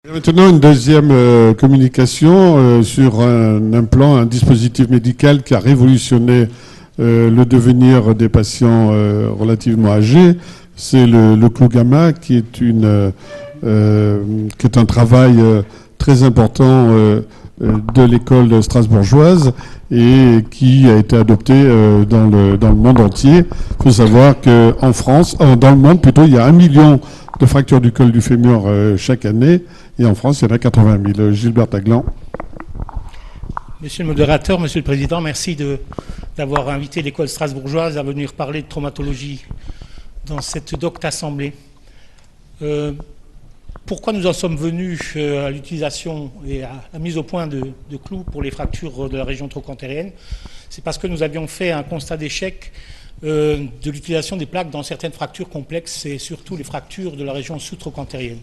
Et maintenant, une deuxième communication sur un implant, un dispositif médical qui a révolutionné le devenir des patients relativement âgés. C'est le clou gamma, qui est un travail très important de l'école strasbourgeoise et qui a été adopté dans le monde entier. Il faut savoir qu'en France, dans le monde plutôt, il y a 1 million de fractures du col du fémur chaque année, et en France, il y en a 80 000. Gilbert Taglan. Monsieur le modérateur, Monsieur le Président, merci d'avoir invité l'école strasbourgeoise à venir parler de traumatologie dans cette docte assemblée. Pourquoi nous en sommes venus à l'utilisation et à la mise au point de clous pour les fractures de la région trochantérienne? C'est parce que nous avions fait un constat d'échec de l'utilisation des plaques dans certaines fractures complexes et surtout les fractures de la région sous-trochantérienne.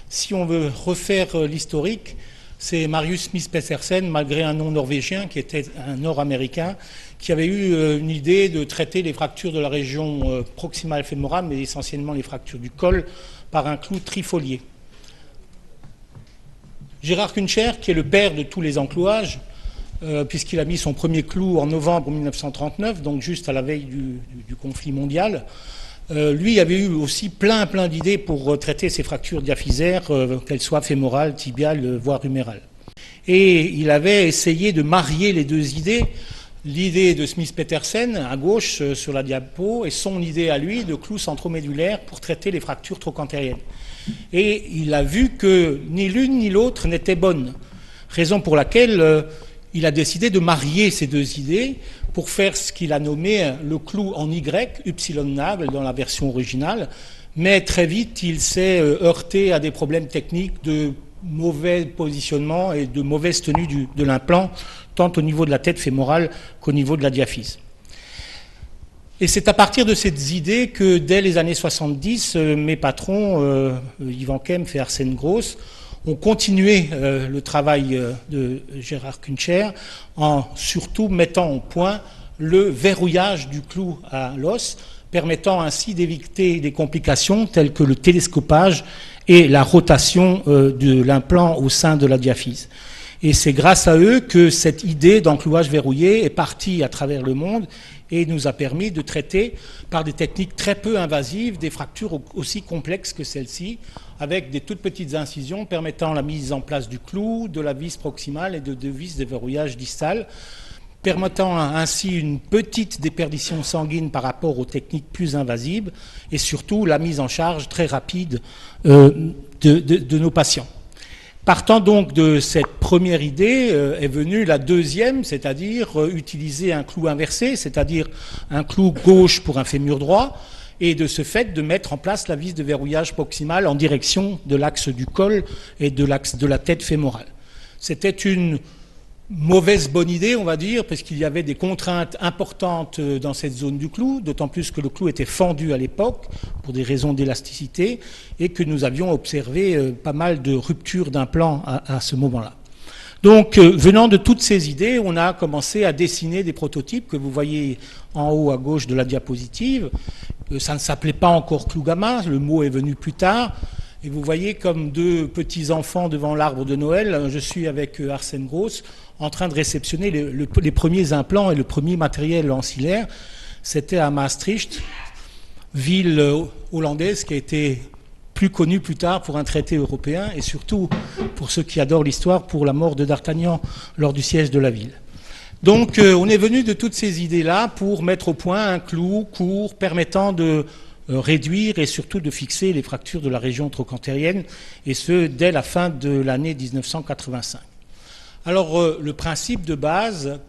Si on veut refaire l'historique, c'est Marius Smith Petersen, malgré un nom norvégien qui était un nord-américain, qui avait eu une idée de traiter les fractures de la région proximale fémorale, mais essentiellement les fractures du col, par un clou trifolié. Gérard Kuncher, qui est le père de tous les enclouages, puisqu'il a mis son premier clou en novembre 1939, donc juste à la veille du conflit mondial, lui avait eu aussi plein d'idées pour traiter ces fractures diaphysaires, qu'elles soient fémorales, tibiales, voire humérales. Et il avait essayé de marier les deux idées, l'idée de Smith-Petersen à gauche sur la diapo et son idée à lui de clous centromédulaires pour traiter les fractures trochantériennes. Et il a vu que ni l'une ni l'autre n'était bonne, raison pour laquelle il a décidé de marier ces deux idées pour faire ce qu'il a nommé le clou en Y, Y-nagel dans la version originale, mais très vite il s'est heurté à des problèmes techniques de mauvais positionnement et de mauvaise tenue de l'implant, tant au niveau de la tête fémorale qu'au niveau de la diaphyse. Et c'est à partir de ces idées que, dès les années 70, mes patrons, Yvan Kempf et Arsène Gross, ont continué le travail de Gérard Kuncher en surtout mettant au point le verrouillage du clou à l'os, permettant ainsi d'éviter des complications telles que le télescopage et la rotation de l'implant au sein de la diaphyse. Et c'est grâce à eux que cette idée d'enclouage verrouillé est partie à travers le monde et nous a permis de traiter par des techniques très peu invasives des fractures aussi complexes que celle-ci, avec des toutes petites incisions permettant la mise en place du clou, de la vis proximale et de deux vis de verrouillage distal, permettant ainsi une petite déperdition sanguine par rapport aux techniques plus invasives et surtout la mise en charge très rapide de nos patients. Partant donc de cette première idée est venue la deuxième, c'est-à-dire utiliser un clou inversé, c'est-à-dire un clou gauche pour un fémur droit, et de ce fait de mettre en place la vis de verrouillage proximal en direction de l'axe du col et de l'axe de la tête fémorale. C'était une mauvaise bonne idée, on va dire, parce qu'il y avait des contraintes importantes dans cette zone du clou, d'autant plus que le clou était fendu à l'époque pour des raisons d'élasticité et que nous avions observé pas mal de ruptures d'implants à ce moment-là. Donc, venant de toutes ces idées, on a commencé à dessiner des prototypes que vous voyez en haut à gauche de la diapositive. Ça ne s'appelait pas encore clou gamma, le mot est venu plus tard. Et vous voyez comme deux petits enfants devant l'arbre de Noël, je suis avec Arsène Gross, en train de réceptionner les premiers implants et le premier matériel ancillaire. C'était à Maastricht, ville hollandaise qui a été plus connue plus tard pour un traité européen et surtout, pour ceux qui adorent l'histoire, pour la mort de D'Artagnan lors du siège de la ville. Donc on est venu de toutes ces idées-là pour mettre au point un clou court permettant de réduire et surtout de fixer les fractures de la région trochantérienne, et ce, dès la fin de l'année 1985. Alors, le principe de base,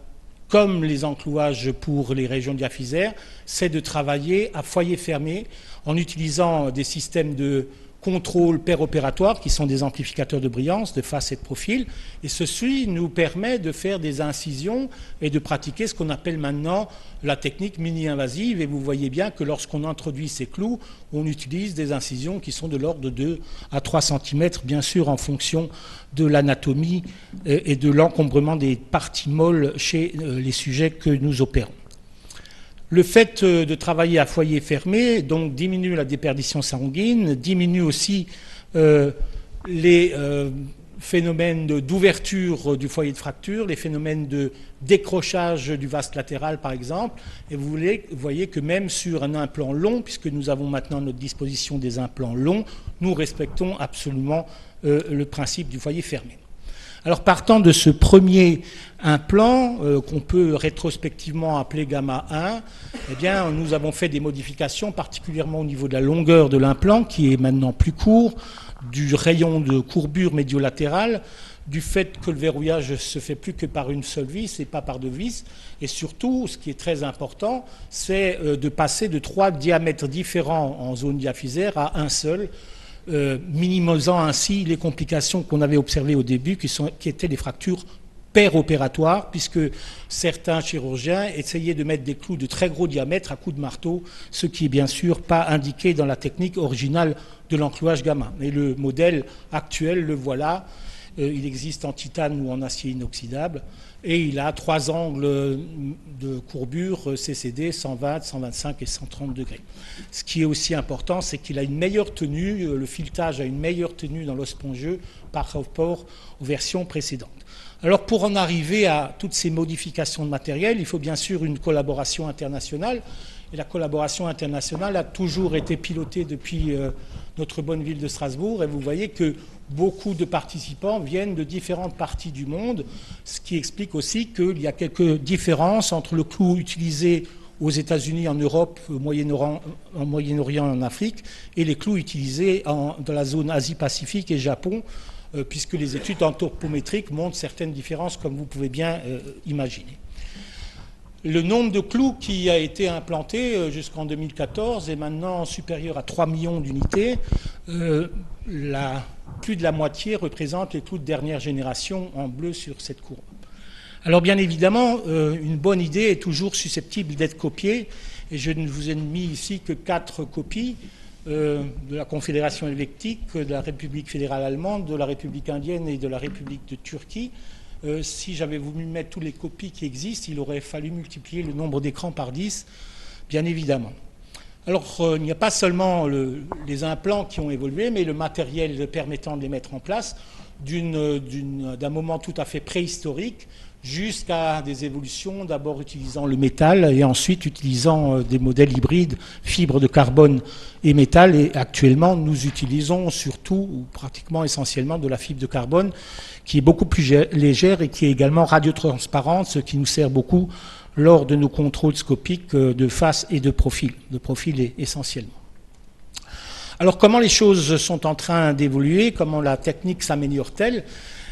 comme les enclouages pour les régions diaphysaires, c'est de travailler à foyer fermé en utilisant des systèmes de contrôle péropératoire qui sont des amplificateurs de brillance, de face et de profil. Et ceci nous permet de faire des incisions et de pratiquer ce qu'on appelle maintenant la technique mini-invasive. Et vous voyez bien que lorsqu'on introduit ces clous, on utilise des incisions qui sont de l'ordre de 2 à 3 cm, bien sûr en fonction de l'anatomie et de l'encombrement des parties molles chez les sujets que nous opérons. Le fait de travailler à foyer fermé donc diminue la déperdition sanguine, diminue aussi les phénomènes d'ouverture du foyer de fracture, les phénomènes de décrochage du vasque latéral par exemple, et vous voyez que même sur un implant long, puisque nous avons maintenant à notre disposition des implants longs, nous respectons absolument le principe du foyer fermé. Alors partant de ce premier implant, qu'on peut rétrospectivement appeler gamma 1, eh bien, nous avons fait des modifications, particulièrement au niveau de la longueur de l'implant, qui est maintenant plus court, du rayon de courbure médiolatérale, du fait que le verrouillage se fait plus que par une seule vis et pas par deux vis. Et surtout, ce qui est très important, c'est de passer de 3 diamètres différents en zone diaphysaire à un seul, minimisant ainsi les complications qu'on avait observées au début, qui étaient des fractures péropératoires, puisque certains chirurgiens essayaient de mettre des clous de très gros diamètre à coups de marteau, ce qui est bien sûr pas indiqué dans la technique originale de l'enclouage gamma. Et le modèle actuel, le voilà, il existe en titane ou en acier inoxydable, et il a 3 angles de courbure CCD, 120, 125 et 130 degrés. Ce qui est aussi important, c'est qu'il a une meilleure tenue, le filetage a une meilleure tenue dans l'os spongieux par rapport aux versions précédentes. Alors pour en arriver à toutes ces modifications de matériel, il faut bien sûr une collaboration internationale. Et la collaboration internationale a toujours été pilotée depuis notre bonne ville de Strasbourg. Et vous voyez que beaucoup de participants viennent de différentes parties du monde, ce qui explique aussi qu'il y a quelques différences entre le clou utilisé aux États-Unis, en Europe, au Moyen-Orient et en Afrique, et les clous utilisés dans la zone Asie-Pacifique et Japon, puisque les études anthropométriques montrent certaines différences, comme vous pouvez bien imaginer. Le nombre de clous qui a été implanté jusqu'en 2014 est maintenant supérieur à 3 millions d'unités. Plus de la moitié représente les clous de dernière génération en bleu sur cette courbe. Alors bien évidemment, une bonne idée est toujours susceptible d'être copiée, et je ne vous ai mis ici que 4 copies de la Confédération helvétique, de la République fédérale allemande, de la République indienne et de la République de Turquie. Si j'avais voulu mettre toutes les copies qui existent, il aurait fallu multiplier le nombre d'écrans par 10, bien évidemment. Alors, il n'y a pas seulement les implants qui ont évolué, mais le matériel permettant de les mettre en place, d'un moment tout à fait préhistorique jusqu'à des évolutions, d'abord utilisant le métal et ensuite utilisant des modèles hybrides, fibres de carbone et métal. Et actuellement, nous utilisons surtout, ou pratiquement essentiellement, de la fibre de carbone qui est beaucoup plus légère et qui est également radiotransparente, ce qui nous sert beaucoup lors de nos contrôles scopiques de face et de profil essentiellement. Alors comment les choses sont en train d'évoluer, comment la technique s'améliore-t-elle?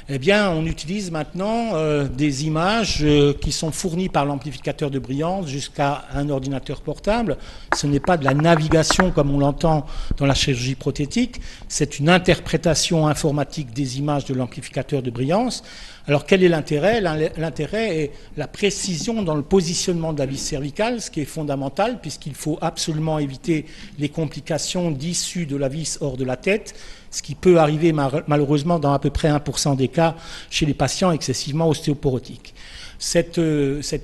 Eh bien, on utilise maintenant des images qui sont fournies par l'amplificateur de brillance jusqu'à un ordinateur portable. Ce n'est pas de la navigation comme on l'entend dans la chirurgie prothétique, c'est une interprétation informatique des images de l'amplificateur de brillance. Alors quel est l'intérêt? L'intérêt est la précision dans le positionnement de la vis cervicale, ce qui est fondamental puisqu'il faut absolument éviter les complications d'issue de la vis hors de la tête, ce qui peut arriver malheureusement dans à peu près 1% des cas chez les patients excessivement ostéoporotiques. Cette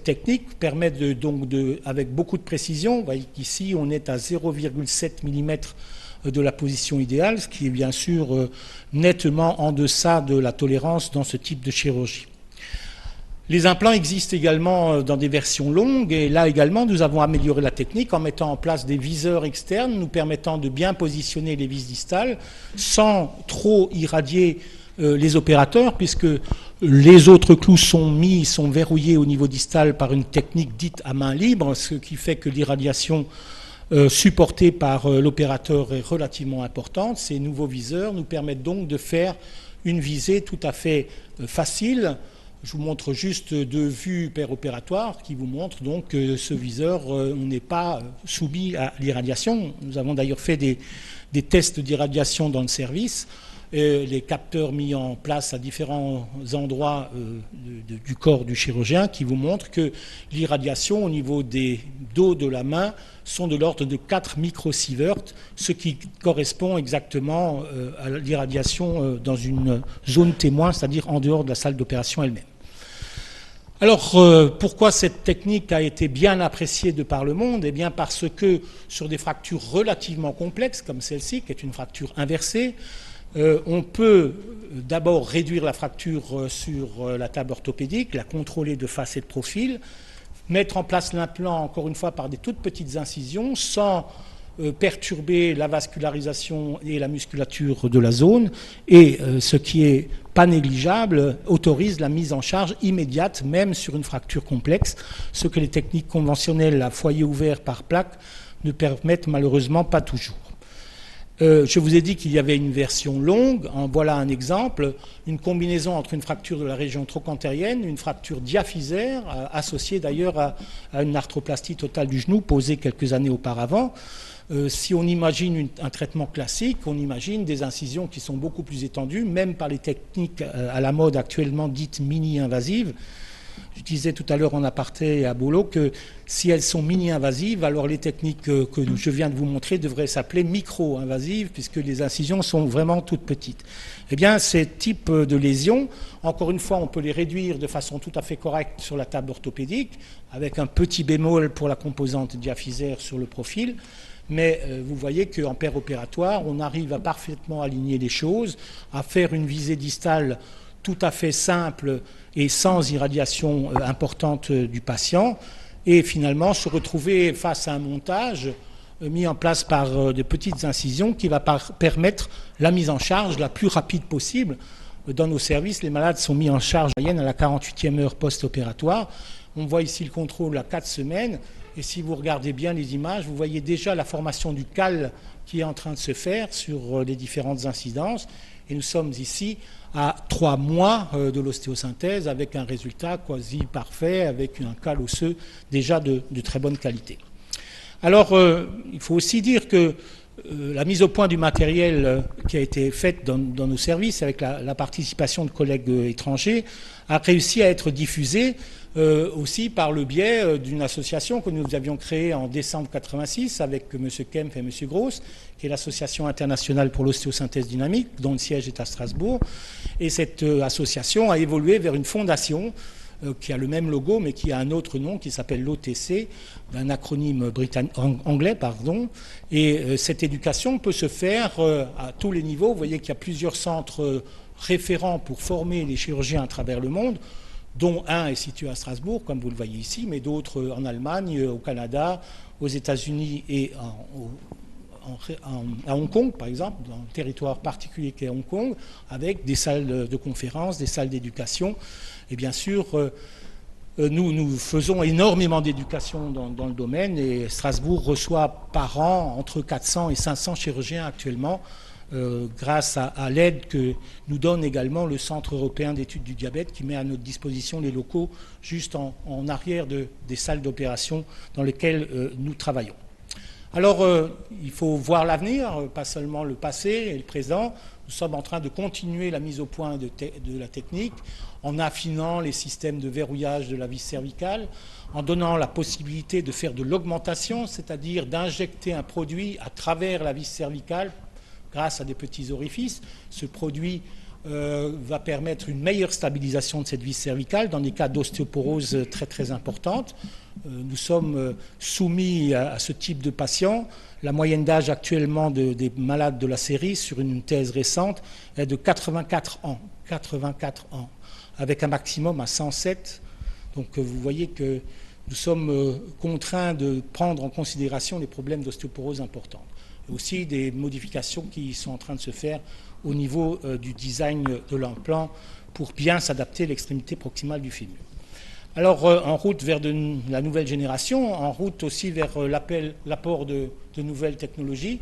technique permet avec beaucoup de précision, vous voyez qu'ici on est à 0,7 mm de la position idéale, ce qui est bien sûr nettement en deçà de la tolérance dans ce type de chirurgie. Les implants existent également dans des versions longues, et là également nous avons amélioré la technique en mettant en place des viseurs externes nous permettant de bien positionner les vis distales sans trop irradier les opérateurs, puisque les autres clous sont verrouillés au niveau distal par une technique dite à main libre, ce qui fait que l'irradiation supportée par l'opérateur est relativement importante. Ces nouveaux viseurs nous permettent donc de faire une visée tout à fait facile. Je vous montre juste 2 vues péropératoires qui vous montrent donc que ce viseur, on n'est pas soumis à l'irradiation. Nous avons d'ailleurs fait des tests d'irradiation dans le service. Les capteurs mis en place à différents endroits du corps du chirurgien qui vous montrent que l'irradiation au niveau des dos de la main sont de l'ordre de 4 microsieverts, ce qui correspond exactement à l'irradiation dans une zone témoin, c'est-à-dire en dehors de la salle d'opération elle-même. Alors, pourquoi cette technique a été bien appréciée de par le monde? Eh bien, parce que sur des fractures relativement complexes, comme celle-ci, qui est une fracture inversée, On peut d'abord réduire la fracture sur la table orthopédique, la contrôler de face et de profil, mettre en place l'implant, encore une fois, par des toutes petites incisions, sans perturber la vascularisation et la musculature de la zone, et ce qui est pas négligeable, autorise la mise en charge immédiate, même sur une fracture complexe, ce que les techniques conventionnelles à foyer ouvert par plaque ne permettent malheureusement pas toujours. Je vous ai dit qu'il y avait une version longue. En voilà un exemple, une combinaison entre une fracture de la région trochantérienne, une fracture diaphysaire, associée d'ailleurs à une arthroplastie totale du genou posée quelques années auparavant. Si on imagine un traitement classique, on imagine des incisions qui sont beaucoup plus étendues, même par les techniques à la mode actuellement dites mini-invasives. Je disais tout à l'heure en aparté à Bolo que si elles sont mini-invasives, alors les techniques que je viens de vous montrer devraient s'appeler micro-invasives, puisque les incisions sont vraiment toutes petites. Eh bien, ces types de lésions, encore une fois, on peut les réduire de façon tout à fait correcte sur la table orthopédique, avec un petit bémol pour la composante diaphysaire sur le profil. Mais vous voyez qu'en paire opératoire, on arrive à parfaitement aligner les choses, à faire une visée distale tout à fait simple et sans irradiation importante du patient, et finalement se retrouver face à un montage mis en place par de petites incisions qui va permettre la mise en charge la plus rapide possible. Dans nos services, les malades sont mis en charge en moyenne à la 48e heure post-opératoire. On voit ici le contrôle à 4 semaines. Et si vous regardez bien les images, vous voyez déjà la formation du cal qui est en train de se faire sur les différentes incidences. Et nous sommes ici à 3 mois de l'ostéosynthèse avec un résultat quasi parfait, avec un cal osseux déjà de très bonne qualité. Alors, il faut aussi dire que la mise au point du matériel qui a été faite dans nos services avec la participation de collègues étrangers a réussi à être diffusée aussi par le biais d'une association que nous avions créée en décembre 86 avec M. Kempf et M. Gross, qui est l'Association internationale pour l'ostéosynthèse dynamique, dont le siège est à Strasbourg. Et cette association a évolué vers une fondation qui a le même logo, mais qui a un autre nom, qui s'appelle l'OTC, d'un acronyme anglais, pardon. Et cette éducation peut se faire à tous les niveaux. Vous voyez qu'il y a plusieurs centres référents pour former les chirurgiens à travers le monde, dont un est situé à Strasbourg, comme vous le voyez ici, mais d'autres en Allemagne, au Canada, aux États-Unis et à Hong Kong, par exemple, dans un territoire particulier qu'est Hong Kong, avec des salles de conférences, des salles d'éducation. Et bien sûr, nous faisons énormément d'éducation dans le domaine, et Strasbourg reçoit par an entre 400 et 500 chirurgiens actuellement, grâce à l'aide que nous donne également le Centre européen d'études du diabète, qui met à notre disposition les locaux juste en arrière des salles d'opération dans lesquelles nous travaillons. Alors, il faut voir l'avenir, pas seulement le passé et le présent. Nous sommes en train de continuer la mise au point de la technique en affinant les systèmes de verrouillage de la vis cervicale, en donnant la possibilité de faire de l'augmentation, c'est-à-dire d'injecter un produit à travers la vis cervicale grâce à des petits orifices. Ce produit va permettre une meilleure stabilisation de cette vis cervicale dans des cas d'ostéoporose très très importante. Nous sommes soumis à ce type de patients. La moyenne d'âge actuellement des malades de la série sur une thèse récente est de 84 ans. 84 ans, avec un maximum à 107. Donc vous voyez que nous sommes contraints de prendre en considération les problèmes d'ostéoporose importants. Et aussi des modifications qui sont en train de se faire au niveau du design de l'implant pour bien s'adapter à l'extrémité proximale du fémur. Alors, en route vers la nouvelle génération, en route aussi vers l'apport de nouvelles technologies,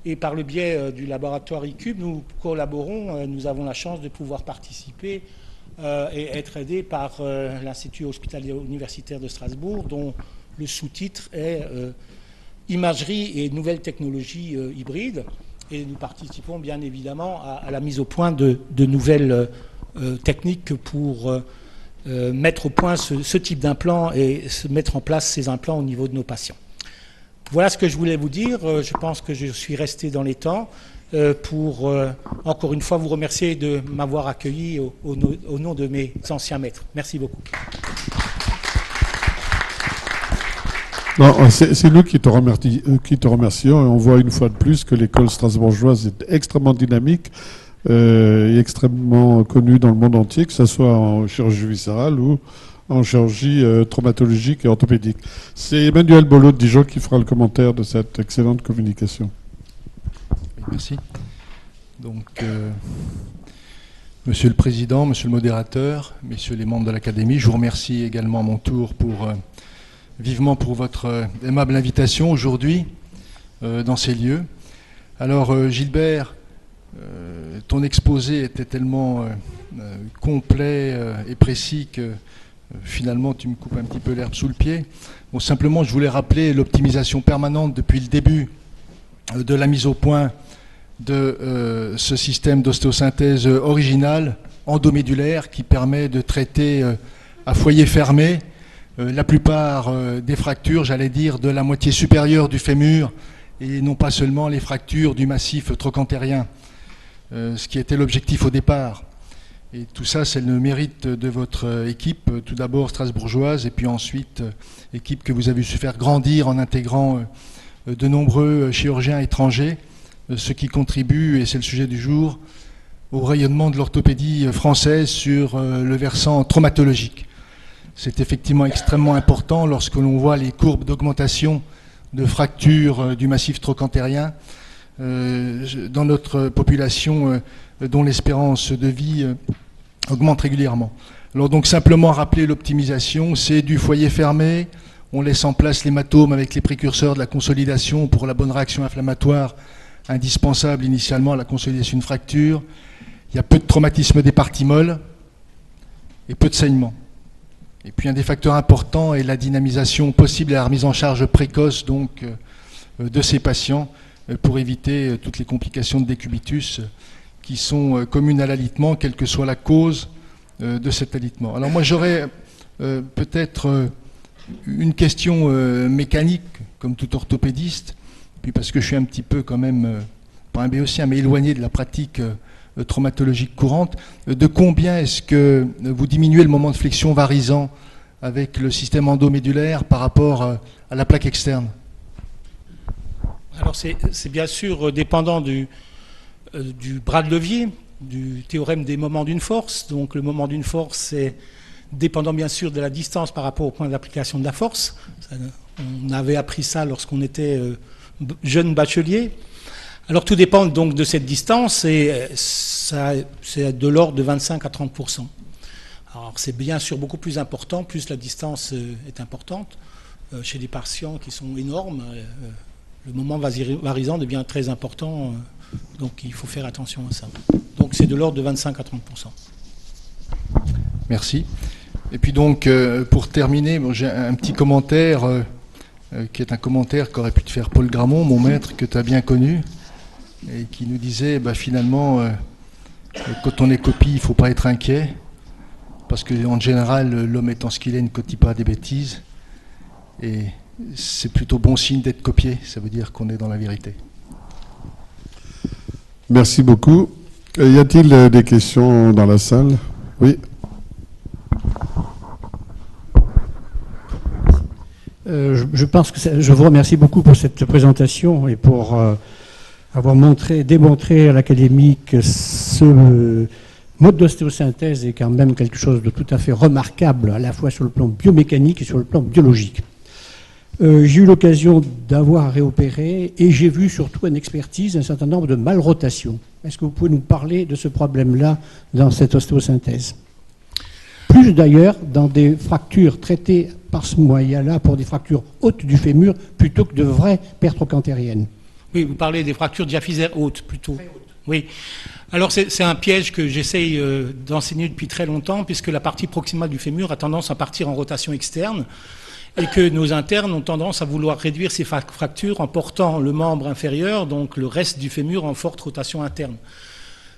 et par le biais du laboratoire ICUBE, nous collaborons, nous avons la chance de pouvoir participer et être aidés par l'Institut hospitalier universitaire de Strasbourg, dont le sous-titre est Imagerie et nouvelles technologies hybrides. Et nous participons bien évidemment à la mise au point de nouvelles techniques pour mettre au point ce type d'implant et mettre en place ces implants au niveau de nos patients. Voilà ce que je voulais vous dire. Je pense que je suis resté dans les temps pour, encore une fois, vous remercier de m'avoir accueilli au nom de mes anciens maîtres. Merci beaucoup. C'est nous qui te remercions, et on voit une fois de plus que l'école strasbourgeoise est extrêmement dynamique. est extrêmement connu dans le monde entier, que ce soit en chirurgie viscérale ou en chirurgie traumatologique et orthopédique. C'est Emmanuel Bollot de Dijon qui fera le commentaire de cette excellente communication. Oui, merci. Donc, Monsieur le Président, Monsieur le Modérateur, Messieurs les membres de l'Académie, je vous remercie également à mon tour vivement pour votre aimable invitation aujourd'hui dans ces lieux. Alors, Gilbert, ton exposé était tellement complet et précis que finalement tu me coupes un petit peu l'herbe sous le pied. Bon, simplement, je voulais rappeler l'optimisation permanente depuis le début de la mise au point de ce système d'ostéosynthèse original endomédulaire qui permet de traiter à foyer fermé la plupart des fractures, j'allais dire, de la moitié supérieure du fémur et non pas seulement les fractures du massif trochantérien, ce qui était l'objectif au départ. Et tout ça, c'est le mérite de votre équipe, tout d'abord strasbourgeoise, et puis ensuite équipe que vous avez su faire grandir en intégrant de nombreux chirurgiens étrangers, ce qui contribue, et c'est le sujet du jour, au rayonnement de l'orthopédie française sur le versant traumatologique. C'est effectivement extrêmement important lorsque l'on voit les courbes d'augmentation de fractures du massif trochantérien dans notre population dont l'espérance de vie augmente régulièrement. Alors donc simplement rappeler l'optimisation, c'est du foyer fermé, on laisse en place l'hématome avec les précurseurs de la consolidation pour la bonne réaction inflammatoire indispensable initialement à la consolidation d'une fracture. Il y a peu de traumatisme des parties molles et peu de saignement. Et puis un des facteurs importants est la dynamisation possible et la remise en charge précoce donc, de ces patients pour éviter toutes les complications de décubitus qui sont communes à l'alitement, quelle que soit la cause de cet alitement. Alors moi j'aurais peut-être une question mécanique, comme tout orthopédiste, puis parce que je suis un petit peu quand même, pas un béotien, mais éloigné de la pratique traumatologique courante, de combien est-ce que vous diminuez le moment de flexion varisant avec le système endomédulaire par rapport à la plaque externe? Alors c'est bien sûr dépendant du bras de levier, du théorème des moments d'une force. Donc le moment d'une force, c'est dépendant bien sûr de la distance par rapport au point d'application de la force. On avait appris ça lorsqu'on était jeune bachelier. Alors tout dépend donc de cette distance et c'est de l'ordre de 25 à 30%. Alors c'est bien sûr beaucoup plus important, plus la distance est importante. Chez des patients qui sont énormes, le moment varisant devient très important, donc il faut faire attention à ça. Donc c'est de l'ordre de 25 à 30%. Merci. Et puis donc, pour terminer, bon, j'ai un petit commentaire qui est un commentaire qu'aurait pu te faire Paul Gramont, mon maître, que tu as bien connu, et qui nous disait, finalement, quand on est copie, il ne faut pas être inquiet, parce qu'en général, l'homme étant ce qu'il est, ne copie pas des bêtises, et c'est plutôt bon signe d'être copié, ça veut dire qu'on est dans la vérité. Merci beaucoup. Y a-t-il des questions dans la salle? Oui. Je pense que je vous remercie beaucoup pour cette présentation et pour avoir démontré à l'Académie que ce mode d'ostéosynthèse est quand même quelque chose de tout à fait remarquable, à la fois sur le plan biomécanique et sur le plan biologique. J'ai eu l'occasion d'avoir à réopérer et j'ai vu surtout une expertise un certain nombre de malrotations. Est-ce que vous pouvez nous parler de ce problème-là dans cette ostéosynthèse? Plus d'ailleurs dans des fractures traitées par ce moyen-là pour des fractures hautes du fémur plutôt que de vraies pertes trochantériennes. Oui, vous parlez des fractures diaphysaires hautes plutôt. Oui. Alors c'est un piège que j'essaye d'enseigner depuis très longtemps puisque la partie proximale du fémur a tendance à partir en rotation externe et que nos internes ont tendance à vouloir réduire ces fractures en portant le membre inférieur, donc le reste du fémur, en forte rotation interne.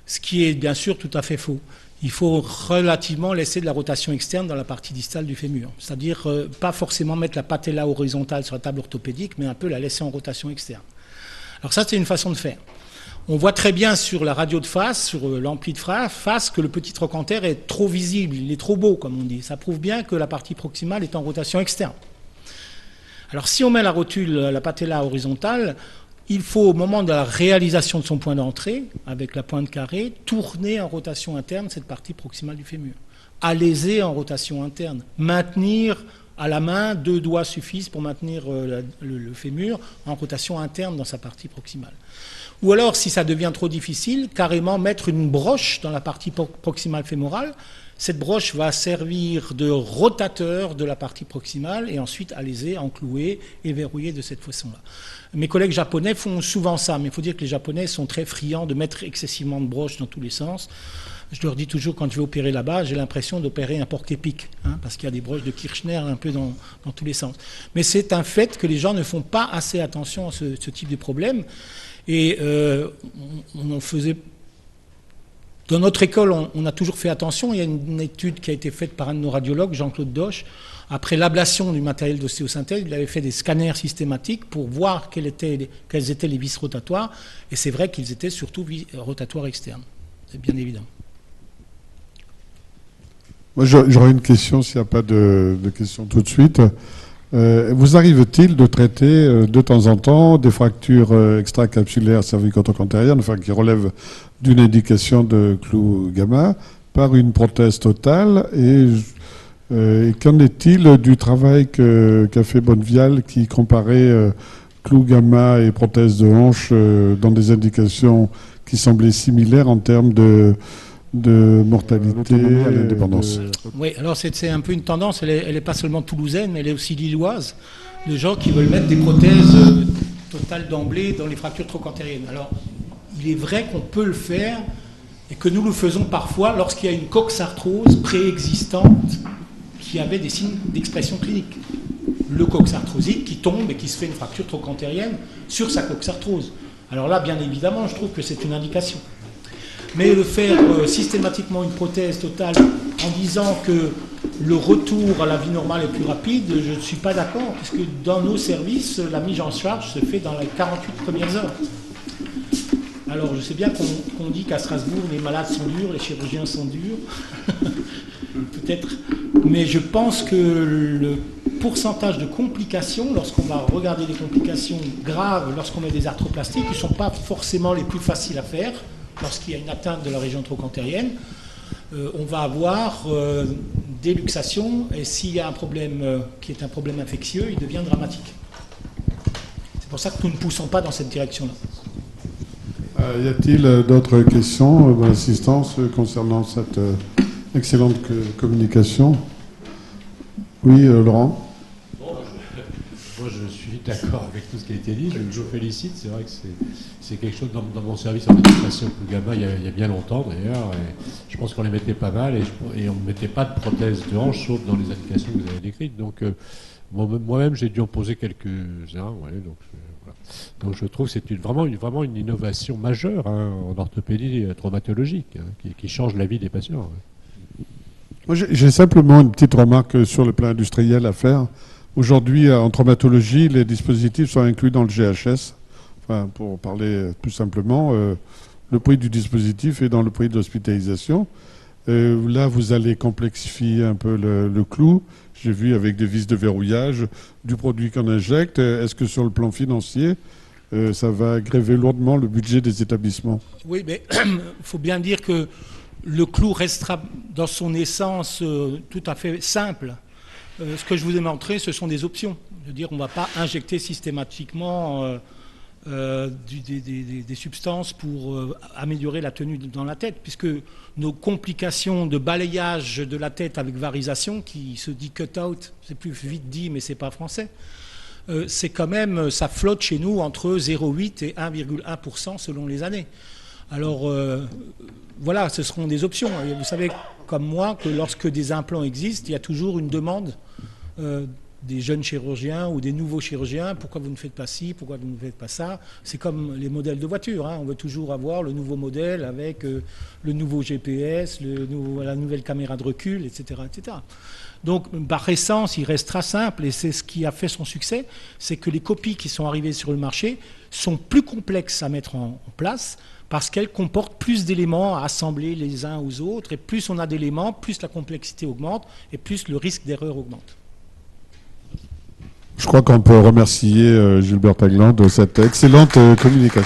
Ce qui est bien sûr tout à fait faux. Il faut relativement laisser de la rotation externe dans la partie distale du fémur. C'est-à-dire pas forcément mettre la patella horizontale sur la table orthopédique, mais un peu la laisser en rotation externe. Alors ça, c'est une façon de faire. On voit très bien sur la radio de face, sur l'ampli de face, que le petit trochanter est trop visible, il est trop beau, comme on dit. Ça prouve bien que la partie proximale est en rotation externe. Alors si on met la rotule, la patella horizontale, il faut, au moment de la réalisation de son point d'entrée, avec la pointe carrée, tourner en rotation interne cette partie proximale du fémur. Alléser en rotation interne. Maintenir à la main, 2 doigts suffisent pour maintenir le fémur en rotation interne dans sa partie proximale. Ou alors, si ça devient trop difficile, carrément mettre une broche dans la partie proximale fémorale. Cette broche va servir de rotateur de la partie proximale et ensuite alléser, enclouer et verrouiller de cette façon-là. Mes collègues japonais font souvent ça, mais il faut dire que les Japonais sont très friands de mettre excessivement de broches dans tous les sens. Je leur dis toujours, quand je vais opérer là-bas, j'ai l'impression d'opérer un porc-épic, parce qu'il y a des broches de Kirchner un peu dans tous les sens. Mais c'est un fait que les gens ne font pas assez attention à ce type de problème. Et on en faisait... Dans notre école, on a toujours fait attention. Il y a une étude qui a été faite par un de nos radiologues, Jean-Claude Doche. Après l'ablation du matériel d'ostéosynthèse, il avait fait des scanners systématiques pour voir quels étaient les vis rotatoires. Et c'est vrai qu'ils étaient surtout rotatoires externes. C'est bien évident. Moi, j'aurais une question, s'il n'y a pas de questions tout de suite. Vous arrive-t-il de traiter de temps en temps des fractures extracapsulaires cervico-trochanteriennes, enfin qui relèvent d'une indication de clou gamma, par une prothèse totale et qu'en est-il du travail qu'a fait Bonnevial qui comparait clou gamma et prothèse de hanche dans des indications qui semblaient similaires en termes de mortalité à l'indépendance. Oui, alors c'est un peu une tendance, elle n'est pas seulement toulousaine, mais elle est aussi lilloise, de gens qui veulent mettre des prothèses totales d'emblée dans les fractures trochantériennes. Alors, il est vrai qu'on peut le faire et que nous le faisons parfois lorsqu'il y a une coxarthrose préexistante qui avait des signes d'expression clinique. Le coxarthrosite qui tombe et qui se fait une fracture trochantérienne sur sa coxarthrose. Alors là, bien évidemment, je trouve que c'est une indication. Mais le faire systématiquement une prothèse totale en disant que le retour à la vie normale est plus rapide, je ne suis pas d'accord, puisque dans nos services, la mise en charge se fait dans les 48 premières heures. Alors je sais bien qu'on dit qu'à Strasbourg, les malades sont durs, les chirurgiens sont durs, peut-être, mais je pense que le pourcentage de complications, lorsqu'on va regarder les complications graves, lorsqu'on met des arthroplastiques, qui ne sont pas forcément les plus faciles à faire, lorsqu'il y a une atteinte de la région trochantérienne, on va avoir des luxations, et s'il y a un problème qui est un problème infectieux, il devient dramatique. C'est pour ça que nous ne poussons pas dans cette direction-là. Y a-t-il d'autres questions de l'assistance concernant cette excellente communication? Oui, Laurent? Moi, je suis d'accord avec tout ce qui a été dit. Je vous félicite. C'est vrai que c'est quelque chose dans mon service en éducation plus gamma il y a bien longtemps d'ailleurs. Je pense qu'on les mettait pas mal et on ne mettait pas de prothèse de hanche sauf dans les indications que vous avez décrites. Donc moi-même, j'ai dû en poser quelques-uns. Ouais, donc je trouve que c'est vraiment une innovation majeure en orthopédie traumatologique qui change la vie des patients. Ouais. Moi, j'ai simplement une petite remarque sur le plan industriel à faire. Aujourd'hui, en traumatologie, les dispositifs sont inclus dans le GHS. Enfin, pour parler plus simplement, le prix du dispositif est dans le prix de l'hospitalisation. Là, vous allez complexifier un peu le clou. J'ai vu avec des vis de verrouillage du produit qu'on injecte. Est-ce que sur le plan financier, ça va gréver lourdement le budget des établissements? Oui, mais il faut bien dire que le clou restera dans son essence tout à fait simple. Ce que je vous ai montré, ce sont des options. Je veux dire, on ne va pas injecter systématiquement des substances pour améliorer la tenue dans la tête, puisque nos complications de balayage de la tête avec varisation, qui se dit cut-out, c'est plus vite dit, mais c'est pas français, c'est quand même, ça flotte chez nous entre 0,8 et 1,1% selon les années. Alors, voilà, ce seront des options. Et vous savez, comme moi, que lorsque des implants existent, il y a toujours une demande des jeunes chirurgiens ou des nouveaux chirurgiens. Pourquoi vous ne faites pas ci? Pourquoi vous ne faites pas ça? C'est comme les modèles de voitures. On veut toujours avoir le nouveau modèle avec le nouveau GPS, la nouvelle caméra de recul, etc., etc. Donc, par essence, il restera simple, et c'est ce qui a fait son succès, c'est que les copies qui sont arrivées sur le marché sont plus complexes à mettre en place, parce qu'elles comportent plus d'éléments à assembler les uns aux autres, et plus on a d'éléments, plus la complexité augmente, et plus le risque d'erreur augmente. Je crois qu'on peut remercier Gilbert Tagland de cette excellente communication.